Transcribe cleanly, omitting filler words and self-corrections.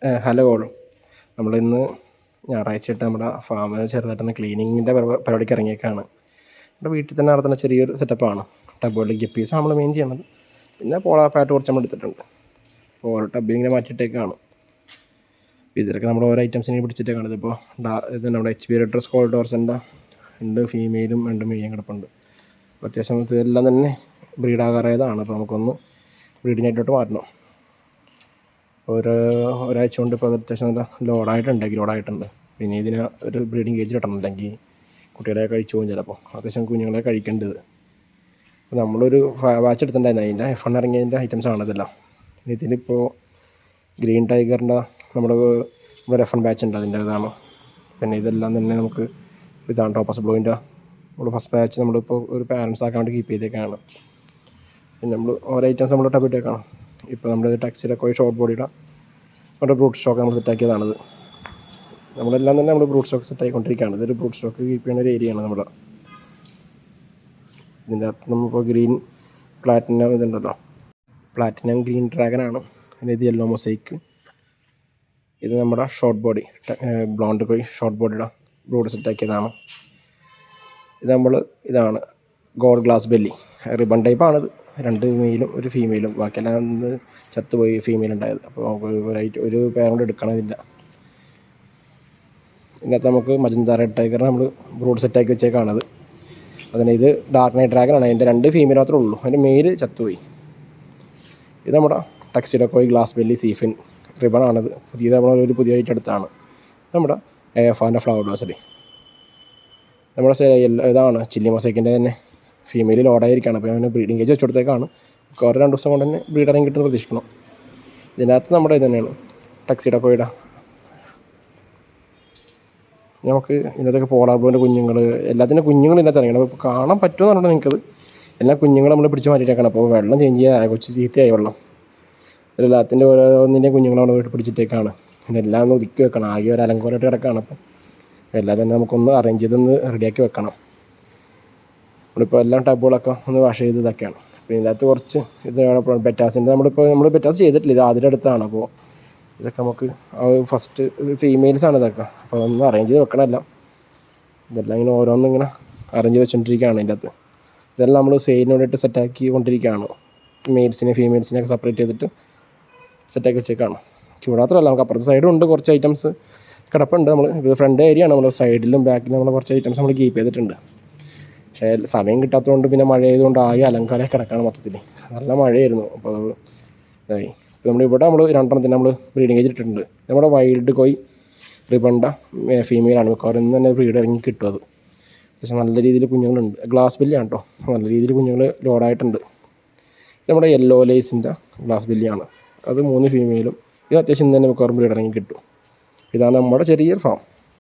Hello all. നമ്മളിന്ന് ഞായറാഴ്ചയായിട്ട് നമ്മുടെ ഫാമിൽ ചെറുതായിട്ടൊന്ന് ക്ലീനിങ്ങിൻ്റെ പരിപാടിക്ക് ഇറങ്ങിയേക്കാണ്. നമ്മുടെ വീട്ടിൽ തന്നെ നടത്തുന്ന ചെറിയൊരു സെറ്റപ്പാണ്. ടബുകളിൽ ഗപ്പീസാണ് നമ്മൾ മെയിൻ ചെയ്യണത്. പിന്നെ പോളാർ പാറ്റ് കുറച്ച് നമ്മൾ എടുത്തിട്ടുണ്ട്. അപ്പോൾ ഓരോ ടബിൽ ഇങ്ങനെ മാറ്റിയിട്ടേക്കാണ്. ഇതിലൊക്കെ നമ്മൾ ഓരോ ഐറ്റംസിനെ പിടിച്ചിട്ടേക്കാണ്. ഇതിപ്പോൾ ഇത് നമ്മുടെ HP റെഡ്രസ് കോൾ ഡോർസിൻ്റെ 2 ഫീമെയിലും 2 മെയിലും കിടപ്പുണ്ട്. അപ്പോൾ അത്യാവശ്യം ഇതെല്ലാം തന്നെ ബ്രീഡാകാറായതാണ്. അപ്പോൾ നമുക്കൊന്ന് ബ്രീഡിനായിട്ടോട്ട് മാറ്റണം. ഒരാഴ്ച കൊണ്ട് ഇപ്പോൾ അത് അത്യാവശ്യം നല്ല ലോഡായിട്ടുണ്ട്. പിന്നെ ഇതിന് ഒരു ബ്രീഡിങ് കേജ് കിട്ടണം, അല്ലെങ്കിൽ കുട്ടികളെ കഴിച്ചു പോകും ചിലപ്പോൾ. അത്യാവശ്യം കുഞ്ഞുങ്ങളെ കഴിക്കേണ്ടത്. അപ്പോൾ നമ്മളൊരു വാച്ച് എടുത്തിട്ടുണ്ടായിരുന്നു, അതിൻ്റെ F1 ഇറങ്ങിയതിൻ്റെ ഐറ്റംസ് ആണ് ഇതെല്ലാം. ഇതിലിപ്പോൾ ഗ്രീൻ ടൈഗറിൻ്റെ നമ്മുടെ F1 ബാച്ച് ഉണ്ട്, അതിൻ്റെ ഇതാണ്. പിന്നെ ഇതെല്ലാം തന്നെ നമുക്ക് ഇതാണ് ടോപ്പസ് ബ്ലൂവിൻ്റെ നമ്മൾ ഫസ്റ്റ് ബാച്ച് നമ്മളിപ്പോൾ ഒരു പാരൻസ് ആക്കാൻ വേണ്ടി കീപ്പ് ചെയ്തേക്കാണ്. പിന്നെ നമ്മൾ ഓരോ ഐറ്റംസ് നമ്മൾ ടബിട്ടേക്കാണ്. ഇപ്പോൾ നമ്മൾ ടാക്സിയുടെ കോയി ഷോർട്ട് ബോഡിയുടെ നമ്മുടെ ബ്രൂട്ട് സ്റ്റോക്ക് നമ്മൾ സെറ്റാക്കിയതാണിത്. നമ്മളെല്ലാം തന്നെ നമ്മൾ ബ്രൂട്ട് സ്റ്റോക്ക് സെറ്റായിക്കൊണ്ടിരിക്കുകയാണ്. ഇതൊരു ബ്രൂട്ട് സ്റ്റോക്ക് കീപ്പ് ചെയ്യുന്ന ഒരു ഏരിയയാണ് നമ്മുടെ. ഇതിൻ്റെ അകത്ത് നമ്മളിപ്പോൾ ഗ്രീൻ പ്ലാറ്റിനം ഇതുണ്ടല്ലോ, പ്ലാറ്റിനം ഗ്രീൻ ഡ്രാഗനാണ്. പിന്നെ ഇത് യെല്ലോ മൊസൈക്ക്. ഇത് നമ്മുടെ ഷോർട്ട് ബോഡി ബ്ലോണ്ട് കോയി ഷോർട്ട് ബോഡിയുടെ ബ്രൂഡ് സെറ്റാക്കിയതാണ്. ഇതാണ് ഗോൾഡ് ഗ്ലാസ് ബെല്ലി റിബൺ ടൈപ്പാണിത്. 2 മെയിലും 1 ഫീമെയിലും, ബാക്കിയെല്ലാം ചത്തുപോയി ഫീമെയിൽ ഉണ്ടായത്. അപ്പോൾ നമുക്ക് ഒരു പേരോട് എടുക്കണം. ഇതിനകത്ത് നമുക്ക് മജന്ത റെഡ് ടൈഗർ നമ്മൾ ബ്രൂഡ് സെറ്റാക്കി വെച്ചേക്കാണത്. അതിന് ഇത് ഡാർക്ക് നൈറ്റ് ഡ്രാഗനാണ്. അതിൻ്റെ 2 ഫീമെയിൽ മാത്രമേ ഉള്ളൂ, അതിൻ്റെ മെയിൽ ചത്തുപോയി. ഇത് നമ്മുടെ ടക്സിഡോ കോയി ഗ്ലാസ് ബെല്ലി സീഫിൻ റിബണാണിത്. നമ്മളൊരു പുതിയ ഐറ്റം എടുത്താണ്. നമ്മുടെ AFAൻ്റെ ഫ്ലവർ ഡോസലി നമ്മുടെ ഇതാണ് ചില്ലി മൊസൈക്കിൻ്റെ തന്നെ ഫീമെയിൽ ലോഡായിരിക്കുകയാണ്. അപ്പോൾ അവന് ബ്രീഡിങ് കേജ് വെച്ച് കൊടുത്തേക്കാണ്. കുറേ 2 ദിവസം കൊണ്ട് തന്നെ ബ്രീഡറിങ് കിട്ടുമെന്ന് പ്രതീക്ഷിക്കണം. ഇതിനകത്ത് നമ്മുടെ ഇത് തന്നെയാണ് ടക്സിഡോ കോയിയുടെ. നമുക്ക് ഇതിനകത്തൊക്കെ പോളാർ ബ്ലൂവിൻ്റെ കുഞ്ഞുങ്ങൾ, എല്ലാത്തിൻ്റെ കുഞ്ഞുങ്ങൾ ഇതിനകത്ത് ഇറങ്ങണം. അപ്പോൾ കാണാൻ പറ്റുമെന്ന് പറഞ്ഞാൽ നിങ്ങൾക്കത് എല്ലാ കുഞ്ഞുങ്ങൾ നമ്മൾ പിടിച്ച് മാറ്റിയിട്ടേക്കാണ്. അപ്പോൾ വെള്ളം ചേഞ്ച് ചെയ്യാൻ കൊച്ചു ചീത്തയായി വെള്ളം. എല്ലാത്തിൻ്റെ ഓരോന്നിൻ്റെ കുഞ്ഞുങ്ങൾ നമ്മൾ വീട്ടിൽ പിടിച്ചിട്ടേക്കാണ്. പിന്നെ എല്ലാം ഒന്ന് ഒതുക്കി വെക്കണം. ആകെ ഒരു അലങ്കോലമായിട്ട് കിടക്കുകയാണ്. അപ്പം എല്ലാം തന്നെ നമുക്കൊന്ന് അറേഞ്ച് ചെയ്തൊന്ന് റെഡിയാക്കി വെക്കണം. നമ്മളിപ്പോൾ എല്ലാം ടബുകളൊക്കെ ഒന്ന് വാഷ് ചെയ്ത് ഇതൊക്കെയാണ്. അപ്പോൾ ഇതിനകത്ത് കുറച്ച് ഇത് ബെറ്റാസിൻ്റെ നമ്മൾ ബെറ്റാസ് ചെയ്തിട്ടില്ല, ഇത് ആദ്യം അടുത്താണ്. അപ്പോൾ ഇതൊക്കെ നമുക്ക് ഫസ്റ്റ് ഫീമെയിൽസാണ് ഇതൊക്കെ. അപ്പോൾ അതൊന്ന് അറേഞ്ച് ചെയ്ത് വെക്കണമല്ല. ഇതെല്ലാം ഇങ്ങനെ ഓരോന്നിങ്ങനെ അറേഞ്ച് വെച്ചുകൊണ്ടിരിക്കുകയാണ്. ഇതിൻ്റെ അകത്ത് ഇതെല്ലാം നമ്മൾ സെയിലിനോടിട്ട് സെറ്റാക്കി കൊണ്ടിരിക്കുകയാണ്. മെയിൽസിനെ ഫീമെയിൽസിനെയൊക്കെ സെപ്പറേറ്റ് ചെയ്തിട്ട് സെറ്റാക്കി വെച്ചേക്കാണ്. ഇവിടെ മാത്രമല്ല, നമുക്ക് അപ്പുറത്തെ സൈഡും ഉണ്ട് കുറച്ച് ഐറ്റംസ് കിടപ്പുണ്ട്. നമ്മൾ ഇത് ഫ്രണ്ട് ഏരിയ ആണ്. നമ്മൾ സൈഡിലും ബാക്കിലും നമ്മൾ കുറച്ച് ഐറ്റംസ് നമ്മൾ കീപ്പ് ചെയ്തിട്ടുണ്ട്. പക്ഷേ സമയം കിട്ടാത്തതുകൊണ്ട് പിന്നെ മഴ ആയതുകൊണ്ട് ആകെ അലങ്കാരം കിടക്കാണ് മൊത്തത്തിൽ. നല്ല മഴയായിരുന്നു. അപ്പോൾ ഇതായി. ഇപ്പോൾ നമ്മളിവിടെ നമ്മൾ 2 എണ്ണത്തിന് നമ്മൾ ബ്രീഡിങ് കേജ് ഇട്ടിട്ടുണ്ട്. നമ്മുടെ വൈൽഡ് കോയി റിബണ്ട ഫീമെയിലാണ്. മിക്കവാറും തന്നെ ബ്രീഡ് ഇറങ്ങി കിട്ടും. അത് അത്യാവശ്യം നല്ല രീതിയിൽ കുഞ്ഞുങ്ങളുണ്ട്. ഗ്ലാസ് ബെല്ലിയാണ് കേട്ടോ, നല്ല രീതിയിൽ കുഞ്ഞുങ്ങൾ ലോഡായിട്ടുണ്ട്. നമ്മുടെ യെല്ലോ ലേസിൻ്റെ ഗ്ലാസ് ബെല്ലിയാണ്. അത് 3 ഫീമെയിലും. ഇത് അത്യാവശ്യം തന്നെ മിക്കവാറും ബ്രീഡ് ഇറങ്ങി കിട്ടും. ഇതാണ് നമ്മുടെ ചെറിയൊരു ഫാം.